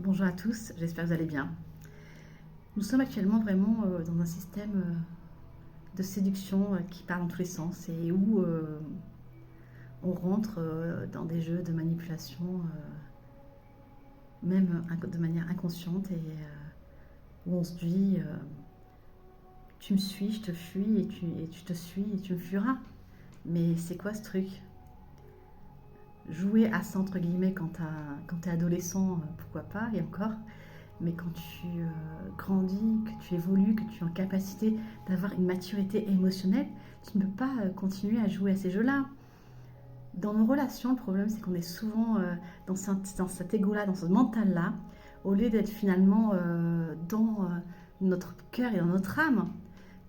Bonjour à tous, j'espère que vous allez bien. Nous sommes actuellement vraiment dans un système de séduction qui part dans tous les sens et où on rentre dans des jeux de manipulation, même de manière inconsciente, et où on se dit tu me suis, je te fuis, et tu te suis et tu me fuiras. Mais c'est quoi ce truc? Jouer à ça entre guillemets quand t'es adolescent, pourquoi pas, et encore. Mais quand tu grandis, que tu évolues, que tu es en capacité d'avoir une maturité émotionnelle, tu ne peux pas continuer à jouer à ces jeux-là. Dans nos relations, le problème, c'est qu'on est souvent dans cet ego-là, dans ce mental-là, au lieu d'être finalement dans notre cœur et dans notre âme.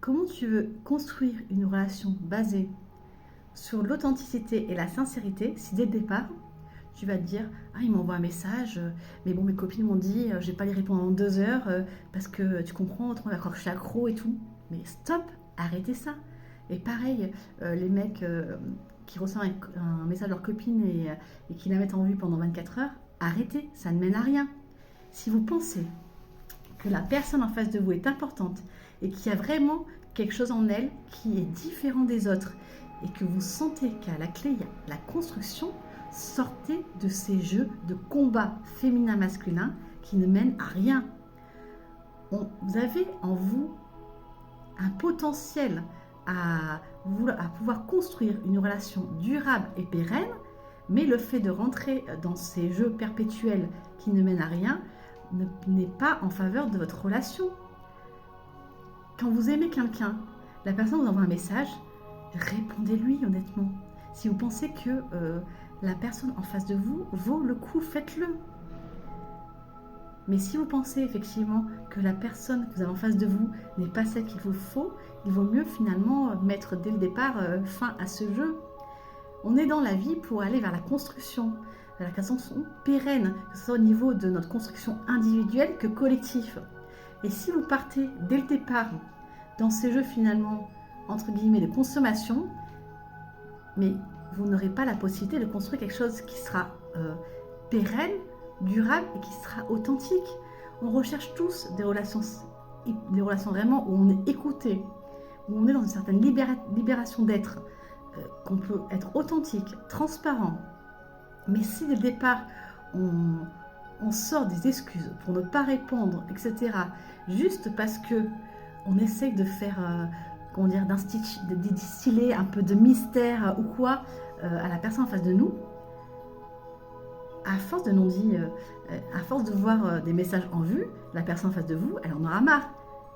Comment tu veux construire une relation basée sur l'authenticité et la sincérité si dès le départ, tu vas te dire ah, il m'envoie un message, mais bon, mes copines m'ont dit je vais pas les répondre en 2 heures parce que tu comprends, autrement on va croire que je suis accro et tout. Mais stop, arrêtez ça. Et pareil, les mecs qui reçoivent un message de leur copine et qui la mettent en vue pendant 24 heures, arrêtez, ça ne mène à rien. Si vous pensez que la personne en face de vous est importante et qu'il y a vraiment quelque chose en elle qui est différent des autres et que vous sentez qu'à la clé, il y a la construction, sortez de ces jeux de combat féminin-masculin qui ne mènent à rien. Vous avez en vous un potentiel à pouvoir construire une relation durable et pérenne, mais le fait de rentrer dans ces jeux perpétuels qui ne mènent à rien n'est pas en faveur de votre relation. Quand vous aimez quelqu'un, la personne vous envoie un message, répondez-lui honnêtement. Si vous pensez que la personne en face de vous vaut le coup, faites-le. Mais si vous pensez effectivement que la personne que vous avez en face de vous n'est pas celle qu'il vous faut, il vaut mieux finalement mettre dès le départ fin à ce jeu. On est dans la vie pour aller vers la construction, vers la construction pérenne, que ce soit au niveau de notre construction individuelle que collective. Et si vous partez dès le départ dans ces jeux finalement, entre guillemets, de consommation, mais vous n'aurez pas la possibilité de construire quelque chose qui sera pérenne, durable et qui sera authentique. On recherche tous des relations vraiment où on est écouté, où on est dans une certaine libération d'être, qu'on peut être authentique, transparent. Mais si dès le départ, on sort des excuses pour ne pas répondre, etc., juste parce que on essaye de faire, comment dire, de distiller un peu de mystère ou quoi à la personne en face de nous, à force de non-dit, à force de voir des messages en vue, la personne en face de vous, elle en aura marre.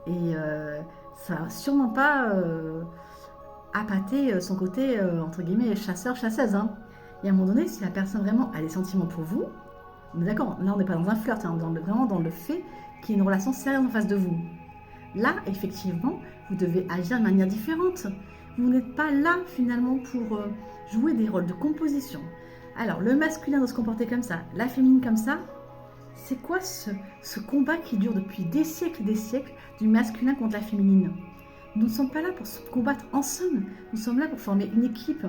Et ça va sûrement pas appâter son côté, entre guillemets, chasseur-chasseuse. Hein. Et à un moment donné, si la personne vraiment a des sentiments pour vous, on est d'accord, là on n'est pas dans un flirt, hein, vraiment dans le fait qu'il y ait une relation sérieuse en face de vous. Là, effectivement, vous devez agir de manière différente. Vous n'êtes pas là, finalement, pour jouer des rôles de composition. Alors, le masculin doit se comporter comme ça, la féminine comme ça. C'est quoi ce combat qui dure depuis des siècles et des siècles du masculin contre la féminine? Nous ne sommes pas là pour se combattre ensemble. Nous sommes là pour former une équipe.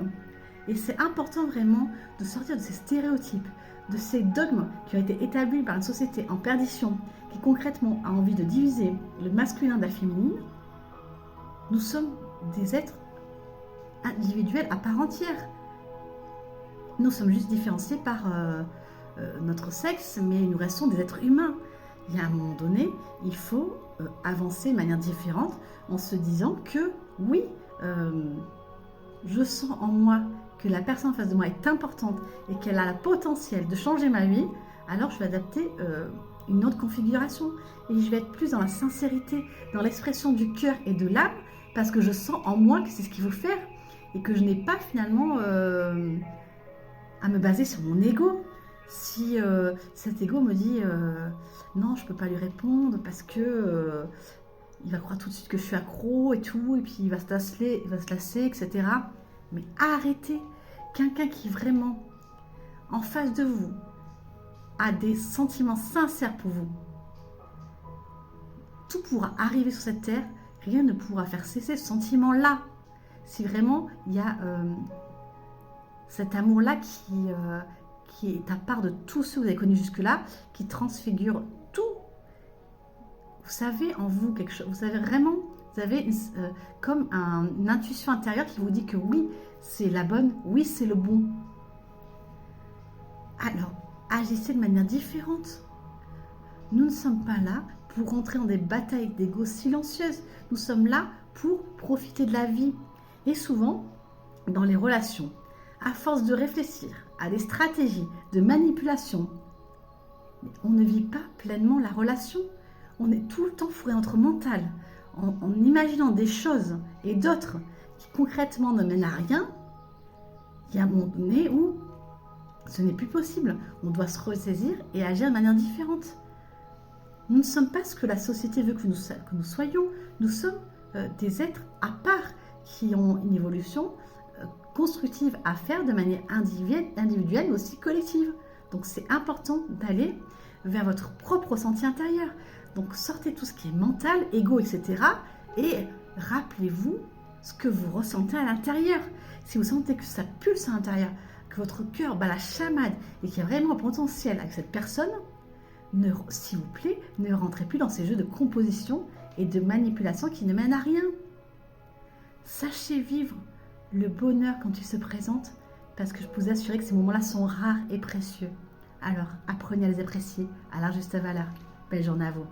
Et c'est important vraiment de sortir de ces stéréotypes, de ces dogmes qui ont été établis par une société en perdition, qui concrètement a envie de diviser le masculin de la féminine. Nous sommes des êtres individuels à part entière. Nous sommes juste différenciés par notre sexe, mais nous restons des êtres humains. Il y a un moment donné, il faut avancer de manière différente en se disant que oui, je sens en moi que la personne en face de moi est importante et qu'elle a le potentiel de changer ma vie, alors je vais adapter une autre configuration et je vais être plus dans la sincérité, dans l'expression du cœur et de l'âme, parce que je sens en moi que c'est ce qu'il faut faire et que je n'ai pas finalement à me baser sur mon ego. Si cet ego me dit non, je ne peux pas lui répondre parce que il va croire tout de suite que je suis accro et tout, et puis il va se lasser, etc. Mais arrêtez. Quelqu'un qui vraiment en face de vous a des sentiments sincères pour vous, tout pourra arriver sur cette terre, rien ne pourra faire cesser ce sentiment-là. Si vraiment il y a cet amour-là qui est à part de tous ceux que vous avez connus jusque-là, qui transfigure tout. Vous savez en vous quelque chose, vous savez vraiment, vous avez comme une intuition intérieure qui vous dit que oui, c'est la bonne, oui, c'est le bon. Alors, agissez de manière différente. Nous ne sommes pas là pour rentrer dans des batailles d'ego silencieuses. Nous sommes là pour profiter de la vie. Et souvent, dans les relations, à force de réfléchir à des stratégies de manipulation, on ne vit pas pleinement la relation. On est tout le temps fourré entre mental, en imaginant des choses et d'autres qui concrètement ne mènent à rien. Il y a un moment donné où ce n'est plus possible. On doit se ressaisir et agir de manière différente. Nous ne sommes pas ce que la société veut que nous soyons. Nous sommes des êtres à part qui ont une évolution constructive à faire de manière individuelle mais aussi collective. Donc c'est important d'aller vers votre propre ressenti intérieur. Donc sortez tout ce qui est mental, ego, etc. Et rappelez-vous ce que vous ressentez à l'intérieur. Si vous sentez que ça pulse à l'intérieur, que votre cœur bat la chamade et qu'il y a vraiment un potentiel avec cette personne, s'il vous plaît, ne rentrez plus dans ces jeux de composition et de manipulation qui ne mènent à rien. Sachez vivre le bonheur quand il se présente, parce que je peux vous assurer que ces moments-là sont rares et précieux. Alors, apprenez à les apprécier à leur juste valeur. Belle journée à vous.